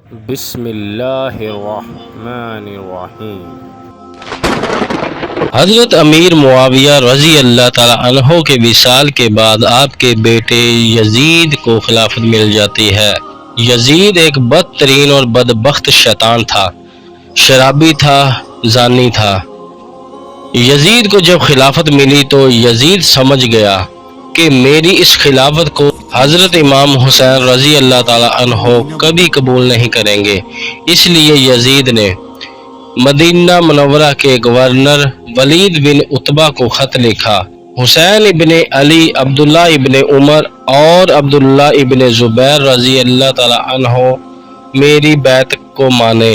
بسم اللہ الرحمن الرحیم۔ حضرت امیر معاویہ رضی اللہ تعالیٰ عنہ کے وصال کے بعد آپ کے بیٹے یزید کو خلافت مل جاتی ہے۔ یزید ایک بدترین اور بدبخت شیطان تھا، شرابی تھا، زانی تھا۔ یزید کو جب خلافت ملی تو یزید سمجھ گیا کہ میری اس خلافت کو حضرت امام حسین رضی اللہ تعالیٰ عنہ کبھی قبول نہیں کریں گے۔ اس لیے یزید نے مدینہ منورہ کے گورنر ولید بن عتبہ کو خط لکھا: حسین ابن علی، عبداللہ ابن عمر اور عبداللہ ابن زبیر رضی اللہ تعالیٰ عنہ میری بیعت کو مانے،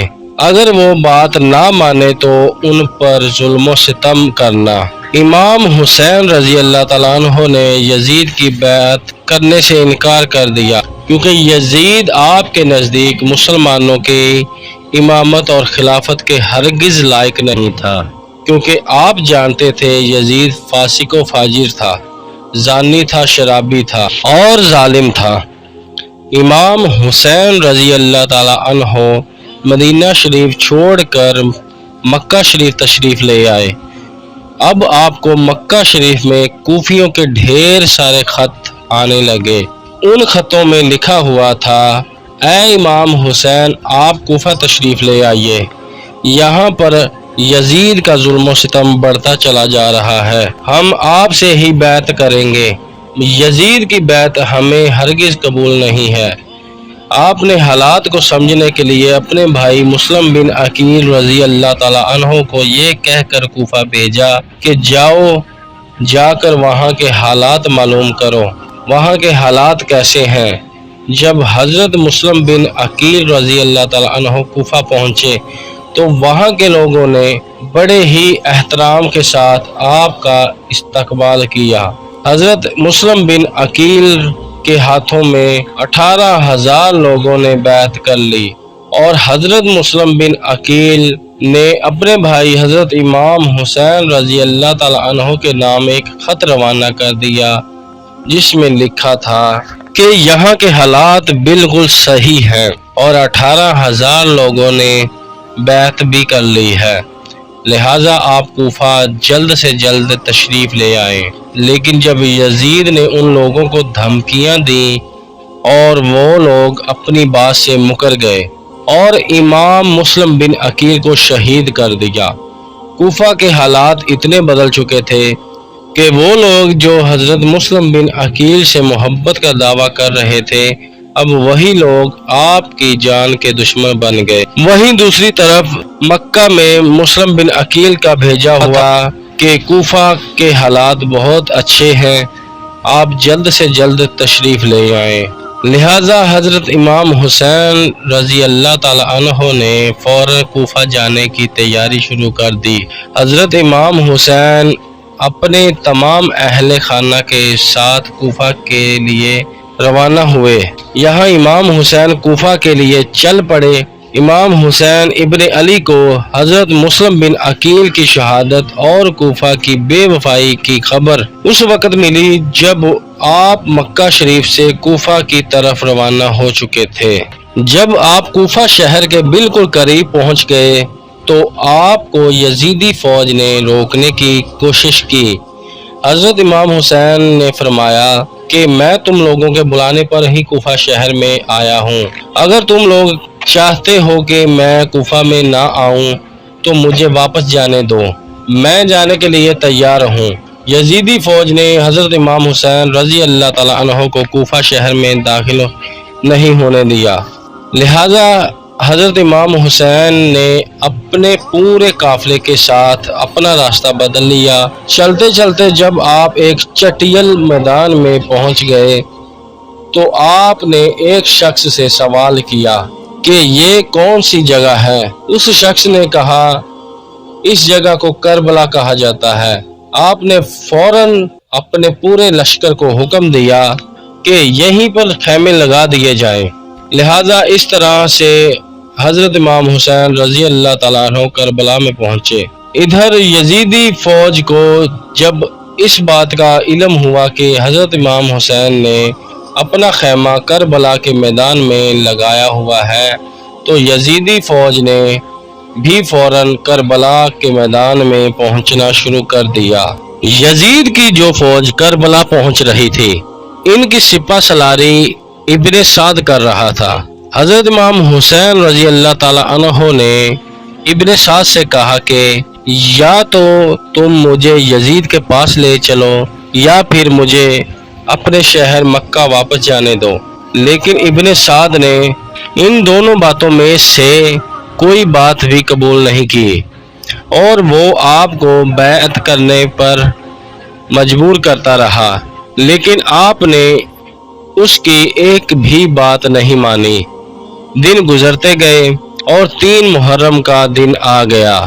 اگر وہ بات نہ مانے تو ان پر ظلم و ستم کرنا۔ امام حسین رضی اللہ تعالیٰ عنہ نے یزید کی بیعت کرنے سے انکار کر دیا، کیونکہ یزید آپ کے نزدیک مسلمانوں کی امامت اور خلافت کے ہرگز لائق نہیں تھا، کیونکہ آپ جانتے تھے یزید فاسق و فاجر تھا، زانی تھا، شرابی تھا اور ظالم تھا۔ امام حسین رضی اللہ تعالیٰ عنہ مدینہ شریف چھوڑ کر مکہ شریف تشریف لے آئے۔ اب آپ کو مکہ شریف میں کوفیوں کے ڈھیر سارے خط آنے لگے۔ ان خطوں میں لکھا ہوا تھا: اے امام حسین، آپ کوفہ تشریف لے آئیے، یہاں پر یزید کا ظلم و ستم بڑھتا چلا جا رہا ہے، ہم آپ سے ہی بیعت کریں گے، یزید کی بیعت ہمیں ہرگز قبول نہیں ہے۔ آپ نے حالات کو سمجھنے کے لیے اپنے بھائی مسلم بن عقیل رضی اللہ تعالیٰ عنہ کو یہ کہہ کر کوفہ بھیجا کہ جا کر وہاں کے حالات معلوم کرو، وہاں کے حالات کیسے ہیں۔ جب حضرت مسلم بن عقیل رضی اللہ تعالیٰ عنہ کوفہ پہنچے تو وہاں کے لوگوں نے بڑے ہی احترام کے ساتھ آپ کا استقبال کیا۔ حضرت مسلم بن عقیل کے ہاتھوں میں 18,000 لوگوں نے بیعت کر لی، اور حضرت مسلم بن عقیل نے اپنے بھائی حضرت امام حسین رضی اللہ تعالیٰ عنہ کے نام ایک خط روانہ کر دیا، جس میں لکھا تھا کہ یہاں کے حالات بالکل صحیح ہیں اور 18,000 لوگوں نے بیعت بھی کر لی ہے، لہٰذا آپ کوفہ جلد سے جلد تشریف لے آئیں۔ لیکن جب یزید نے ان لوگوں کو دھمکیاں دیں اور وہ لوگ اپنی بات سے مکر گئے اور امام مسلم بن عقیل کو شہید کر دیا۔ کوفہ کے حالات اتنے بدل چکے تھے کہ وہ لوگ جو حضرت مسلم بن عقیل سے محبت کا دعویٰ کر رہے تھے، اب وہی لوگ آپ کی جان کے دشمن بن گئے۔ وہیں دوسری طرف مکہ میں مسلم بن عقیل کا بھیجا ہوا کہ کوفہ کے حالات بہت اچھے ہیں، آپ جلد سے جلد تشریف لے آئیں۔ لہٰذا حضرت امام حسین رضی اللہ تعالیٰ عنہ نے فوراً کوفہ جانے کی تیاری شروع کر دی۔ حضرت امام حسین اپنے تمام اہل خانہ کے ساتھ کوفہ کے لیے روانہ ہوئے۔ یہاں امام حسین کوفہ کے لیے چل پڑے۔ امام حسین ابن علی کو حضرت مسلم بن عقیل کی شہادت اور کوفہ کی بے وفائی کی خبر اس وقت ملی جب آپ مکہ شریف سے کوفہ کی طرف روانہ ہو چکے تھے۔ جب آپ کوفہ شہر کے بالکل قریب پہنچ گئے تو آپ کو یزیدی فوج نے روکنے کی کوشش کی۔ حضرت امام حسین نے فرمایا کہ میں تم لوگوں کے بلانے پر ہی کوفہ شہر میں آیا ہوں، اگر تم لوگ چاہتے ہو کہ میں کوفہ میں نہ آؤں تو مجھے واپس جانے دو، میں جانے کے لیے تیار ہوں۔ یزیدی فوج نے حضرت امام حسین رضی اللہ تعالیٰ عنہ کو کوفہ شہر میں داخل نہیں ہونے دیا، لہٰذا حضرت امام حسین نے اپنے پورے قافلے کے ساتھ اپنا راستہ بدل لیا۔ چلتے چلتے جب آپ ایک چٹیل میدان میں پہنچ گئے تو آپ نے ایک شخص سے سوال کیا کہ یہ کون سی جگہ ہے؟ اس شخص نے کہا اس جگہ کو کربلا کہا جاتا ہے۔ آپ نے فوراً اپنے پورے لشکر کو حکم دیا کہ یہیں پر خیمے لگا دیے جائیں۔ لہٰذا اس طرح سے حضرت امام حسین رضی اللہ تعالیٰ عنہ کربلا میں پہنچے۔ ادھر یزیدی فوج کو جب اس بات کا علم ہوا کہ حضرت امام حسین نے اپنا خیمہ کربلا کے میدان میں لگایا ہوا ہے تو یزیدی فوج نے بھی فوراً کربلا کے میدان میں پہنچنا شروع کر دیا۔ یزید کی جو فوج کربلا پہنچ رہی تھی، ان کی سپہ سالاری ابن سعد کر رہا تھا۔ حضرت امام حسین رضی اللہ تعالیٰ عنہ نے ابن سعد سے کہا کہ یا تو تم مجھے یزید کے پاس لے چلو یا پھر مجھے اپنے شہر مکہ واپس جانے دو، لیکن ابن سعد نے ان دونوں باتوں میں سے کوئی بات بھی قبول نہیں کی اور وہ آپ کو بیعت کرنے پر مجبور کرتا رہا، لیکن آپ نے اس کی ایک بھی بات نہیں مانی۔ دن گزرتے گئے اور 3 محرم کا دن آ گیا۔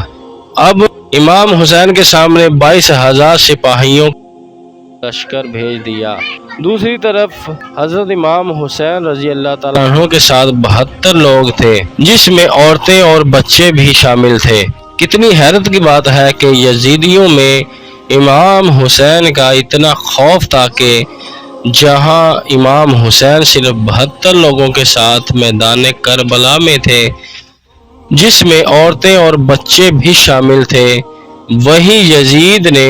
اب امام حسین کے سامنے 22,000 سپاہیوں کا لشکر بھیج دیا۔ دوسری طرف حضرت امام حسین رضی اللہ تعالیٰ عنہ کے ساتھ 72 لوگ تھے، جس میں عورتیں اور بچے بھی شامل تھے۔ کتنی حیرت کی بات ہے کہ یزیدیوں میں امام حسین کا اتنا خوف تھا کہ جہاں امام حسین صرف 72 لوگوں کے ساتھ میدان کربلا میں تھے، جس میں عورتیں اور بچے بھی شامل تھے، وہیں یزید نے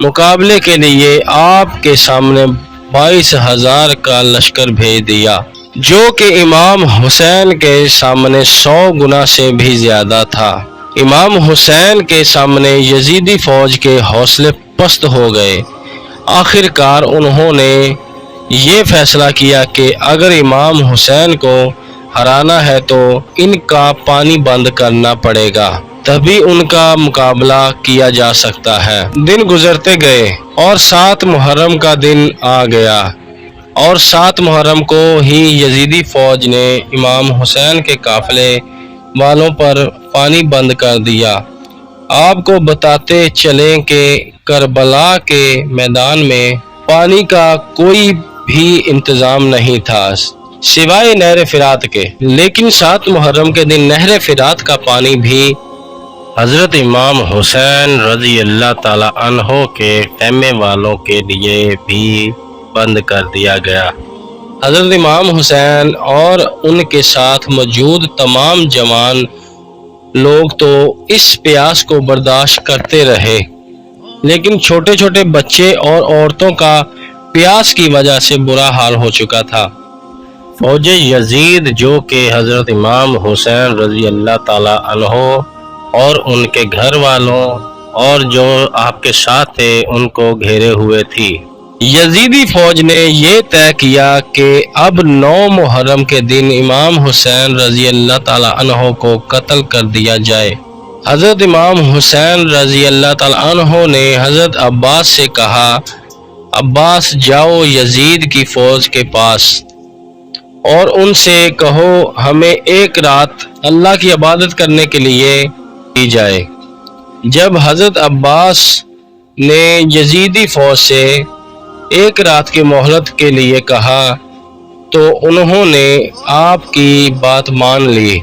مقابلے کے لیے آپ کے سامنے 22,000 کا لشکر بھیج دیا، جو کہ امام حسین کے سامنے 100 گنا سے بھی زیادہ تھا۔ امام حسین کے سامنے یزیدی فوج کے حوصلے پست ہو گئے۔ آخر کار انہوں نے یہ فیصلہ کیا کہ اگر امام حسین کو ہرانا ہے تو ان کا پانی بند کرنا پڑے گا، تبھی ان کا مقابلہ کیا جا سکتا ہے۔ دن گزرتے گئے اور 7 محرم کا دن آ گیا اور 7 محرم کو ہی یزیدی فوج نے امام حسین کے قافلے والوں پر پانی بند کر دیا۔ آپ کو بتاتے چلیں کہ کربلا کے میدان میں پانی کا کوئی بھی انتظام نہیں تھا سوائے نہر فرات کے، لیکن 7 محرم کے دن نہر فرات کا پانی بھی حضرت امام حسین رضی اللہ تعالی عنہ کے خیمے والوں کے لیے بھی بند کر دیا گیا۔ حضرت امام حسین اور ان کے ساتھ موجود تمام جوان لوگ تو اس پیاس کو برداشت کرتے رہے، لیکن چھوٹے چھوٹے بچے اور عورتوں کا پیاس کی وجہ سے برا حال ہو چکا تھا۔ فوج یزید جو کہ حضرت امام حسین رضی اللہ تعالی عنہ اور ان کے گھر والوں اور جو آپ کے ساتھ تھے ان کو گھیرے ہوئے تھی۔ یزیدی فوج نے یہ طے کیا کہ اب 9 محرم کے دن امام حسین رضی اللہ تعالی عنہ کو قتل کر دیا جائے۔ حضرت امام حسین رضی اللہ تعالی عنہ نے حضرت عباس سے کہا، عباس جاؤ یزید کی فوج کے پاس اور ان سے کہو ہمیں ایک رات اللہ کی عبادت کرنے کے لیے دی جائے۔ جب حضرت عباس نے یزیدی فوج سے ایک رات کی مہلت کے لیے کہا تو انہوں نے آپ کی بات مان لی۔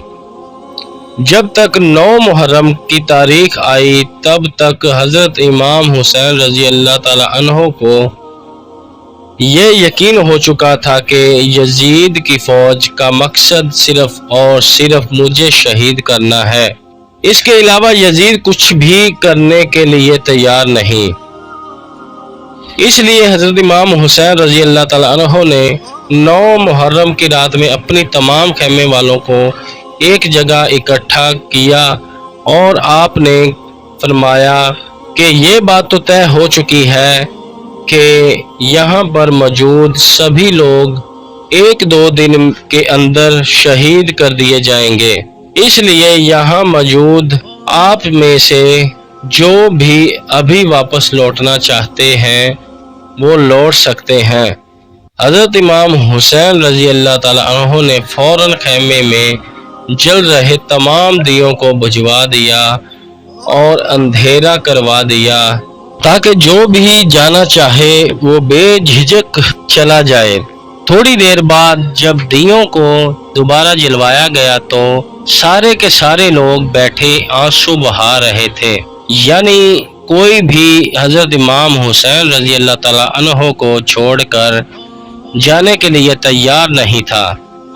جب تک 9 محرم کی تاریخ آئی تب تک حضرت امام حسین رضی اللہ تعالی عنہ کو یہ یقین ہو چکا تھا کہ یزید کی فوج کا مقصد صرف اور صرف مجھے شہید کرنا ہے، اس کے علاوہ یزید کچھ بھی کرنے کے لیے تیار نہیں۔ اس لیے حضرت امام حسین رضی اللہ تعالی عنہ نے 9 محرم کی رات میں اپنی تمام خیمے والوں کو ایک جگہ اکٹھا کیا اور آپ نے فرمایا کہ یہ بات تو طے ہو چکی ہے کہ یہاں پر موجود سبھی لوگ 1-2 دن کے اندر شہید کر دیے جائیں گے، اس لیے یہاں موجود آپ میں سے جو بھی ابھی واپس لوٹنا چاہتے ہیں وہ لوٹ سکتے ہیں۔ حضرت امام حسین رضی اللہ تعالی عنہ نے فوراً خیمے میں جل رہے تمام دیوں کو بجھوا دیا اور اندھیرا کروا دیا تاکہ جو بھی جانا چاہے وہ بے جھجک چلا جائے۔ تھوڑی دیر بعد جب دیوں کو دوبارہ جلوایا گیا تو سارے کے سارے لوگ بیٹھے آنسو بہا رہے تھے، یعنی کوئی بھی حضرت امام حسین رضی اللہ تعالی عنہ کو چھوڑ کر جانے کے لیے تیار نہیں تھا۔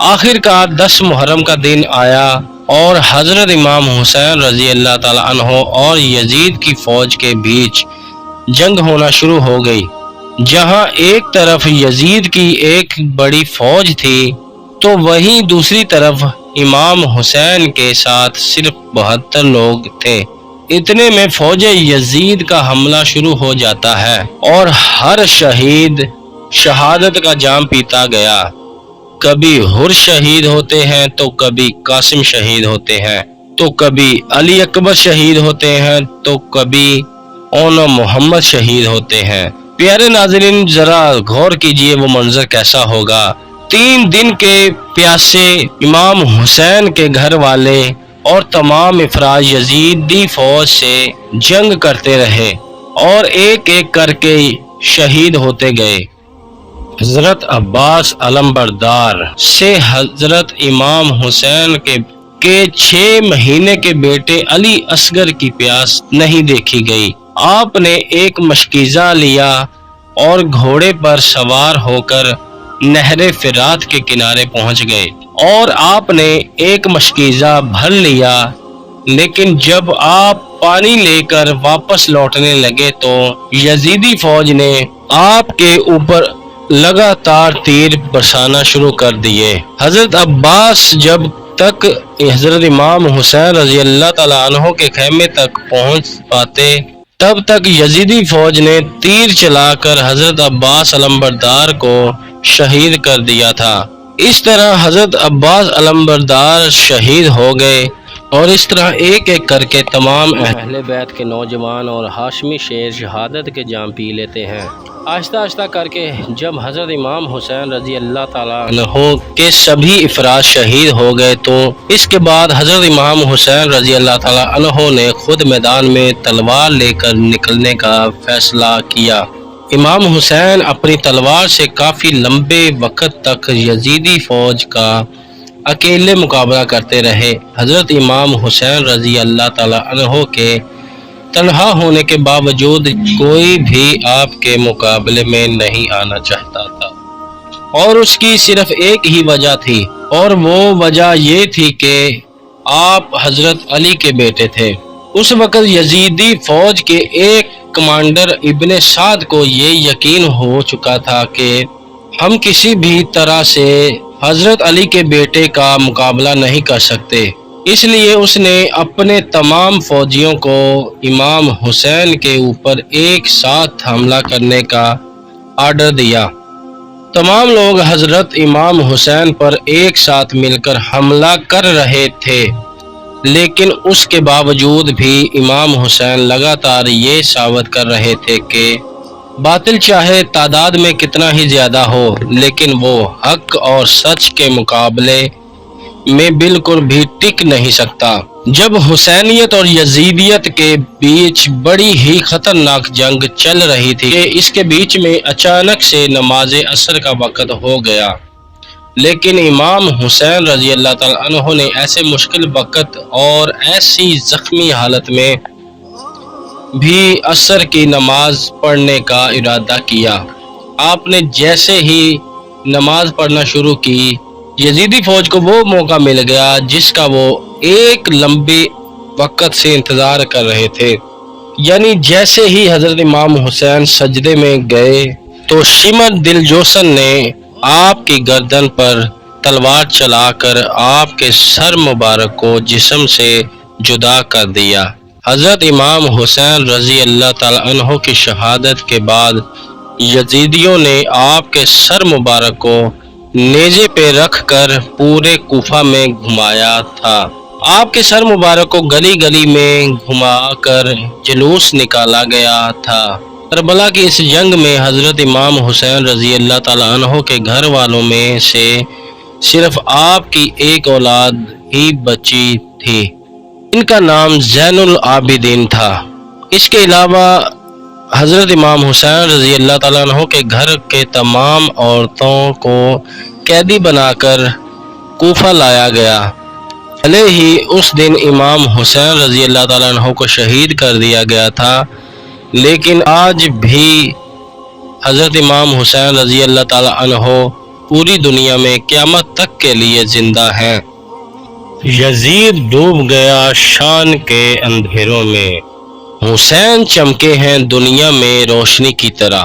آخر کار 10 محرم کا دن آیا اور حضرت امام حسین رضی اللہ تعالیٰ عنہ اور یزید کی فوج کے بیچ جنگ ہونا شروع ہو گئی۔ جہاں ایک طرف یزید کی ایک بڑی فوج تھی تو وہیں دوسری طرف امام حسین کے ساتھ صرف 72 لوگ تھے۔ اتنے میں فوج یزید کا حملہ شروع ہو جاتا ہے اور ہر شہید شہادت کا جام پیتا گیا۔ کبھی حر شہید ہوتے ہیں تو کبھی قاسم شہید ہوتے ہیں تو کبھی علی اکبر شہید ہوتے ہیں تو کبھی اون محمد شہید ہوتے ہیں۔ پیارے ناظرین، ذرا غور کیجئے وہ منظر کیسا ہوگا۔ 3 دن کے پیاسے امام حسین کے گھر والے اور تمام افراد یزیدی فوج سے جنگ کرتے رہے اور ایک ایک کر کے شہید ہوتے گئے۔ حضرت عباس علمبردار سے حضرت امام حسین کے 6 مہینے کے بیٹے علی اصغر کی پیاس نہیں دیکھی گئی۔ آپ نے ایک مشکیزہ لیا اور گھوڑے پر سوار ہو کر نہر فرات کے کنارے پہنچ گئے اور آپ نے ایک مشکیزہ بھر لیا، لیکن جب آپ پانی لے کر واپس لوٹنے لگے تو یزیدی فوج نے آپ کے اوپر لگاتار تیر برسانا شروع کر دیے۔ حضرت عباس جب تک حضرت امام حسین رضی اللہ تعالیٰ عنہ کے خیمے تک پہنچ پاتے تب تک یزیدی فوج نے تیر چلا کر حضرت عباس علمبردار کو شہید کر دیا تھا۔ اس طرح حضرت عباس علمبردار شہید ہو گئے اور اس طرح ایک ایک کر کے تمام اہل بیت کے نوجوان اور ہاشمی شیر شہادت کے جام پی لیتے ہیں۔ آہستہ آہستہ کر کے جب حضرت امام حسین رضی اللہ تعالیٰ عنہ کے سبھی افراد شہید ہو گئے تو اس کے بعد حضرت امام حسین رضی اللہ تعالیٰ عنہ نے خود میدان میں تلوار لے کر نکلنے کا فیصلہ کیا۔ امام حسین اپنی تلوار سے کافی لمبے وقت تک یزیدی فوج کا اکیلے مقابلہ کرتے رہے۔ حضرت امام حسین رضی اللہ تعالیٰ عنہ کے تنہا ہونے کے باوجود کوئی بھی آپ کے مقابلے میں نہیں آنا چاہتا تھا اور اس کی صرف ایک ہی وجہ تھی اور وہ وجہ یہ تھی کہ آپ حضرت علی کے بیٹے تھے۔ اس وقت یزیدی فوج کے ایک کمانڈر ابن سعد کو یہ یقین ہو چکا تھا کہ ہم کسی بھی طرح سے حضرت علی کے بیٹے کا مقابلہ نہیں کر سکتے، اس لیے اس نے اپنے تمام فوجیوں کو امام حسین کے اوپر ایک ساتھ حملہ کرنے کا آرڈر دیا۔ تمام لوگ حضرت امام حسین پر ایک ساتھ مل کر حملہ کر رہے تھے، لیکن اس کے باوجود بھی امام حسین لگاتار یہ ثابت کر رہے تھے کہ باطل چاہے تعداد میں کتنا ہی زیادہ ہو لیکن وہ حق اور سچ کے مقابلے میں بالکل بھی ٹک نہیں سکتا۔ جب حسینیت اور یزیدیت کے بیچ بڑی ہی خطرناک جنگ چل رہی تھی کہ اس کے بیچ میں اچانک سے نماز عصر کا وقت ہو گیا، لیکن امام حسین رضی اللہ تعالیٰ عنہ نے ایسے مشکل وقت اور ایسی زخمی حالت میں بھی عصر کی نماز پڑھنے کا ارادہ کیا۔ آپ نے جیسے ہی نماز پڑھنا شروع کی، یزیدی فوج کو وہ موقع مل گیا جس کا وہ ایک لمبے وقت سے انتظار کر رہے تھے، یعنی جیسے ہی حضرت امام حسین سجدے میں گئے تو شمر دل جوسن نے آپ کی گردن پر تلوار چلا کر آپ کے سر مبارک کو جسم سے جدا کر دیا۔ حضرت امام حسین رضی اللہ تعالیٰ عنہ کی شہادت کے بعد یزیدیوں نے آپ کے سر مبارک کو نیزے پہ رکھ کر پورے کوفہ میں گھمایا تھا۔ آپ کے سر مبارک کو گلی گلی میں گھما کر جلوس نکالا گیا تھا۔ کربلا کی اس جنگ میں حضرت امام حسین رضی اللہ تعالیٰ عنہ کے گھر والوں میں سے صرف آپ کی ایک اولاد ہی بچی تھی، ان کا نام زین العابدین تھا۔ اس کے علاوہ حضرت امام حسین رضی اللہ تعالیٰ عنہ کے گھر کے تمام عورتوں کو قیدی بنا کر کوفہ لایا گیا۔ بھلے ہی اس دن امام حسین رضی اللہ تعالیٰ عنہ کو شہید کر دیا گیا تھا، لیکن آج بھی حضرت امام حسین رضی اللہ تعالیٰ عنہ پوری دنیا میں قیامت تک کے لیے زندہ ہیں۔ یزید ڈوب گیا شان کے اندھیروں میں، حسین چمکے ہیں دنیا میں روشنی کی طرح۔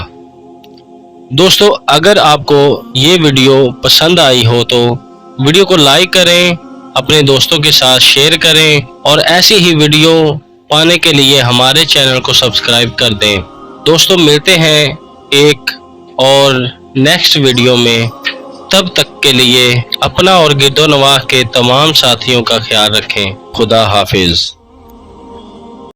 دوستو، اگر آپ کو یہ ویڈیو پسند آئی ہو تو ویڈیو کو لائک کریں، اپنے دوستوں کے ساتھ شیئر کریں اور ایسی ہی ویڈیو پانے کے لیے ہمارے چینل کو سبسکرائب کر دیں۔ دوستو، ملتے ہیں ایک اور نیکسٹ ویڈیو میں، تب تک کے لیے اپنا اور گرد و نواح کے تمام ساتھیوں کا خیال رکھیں۔ خدا حافظ۔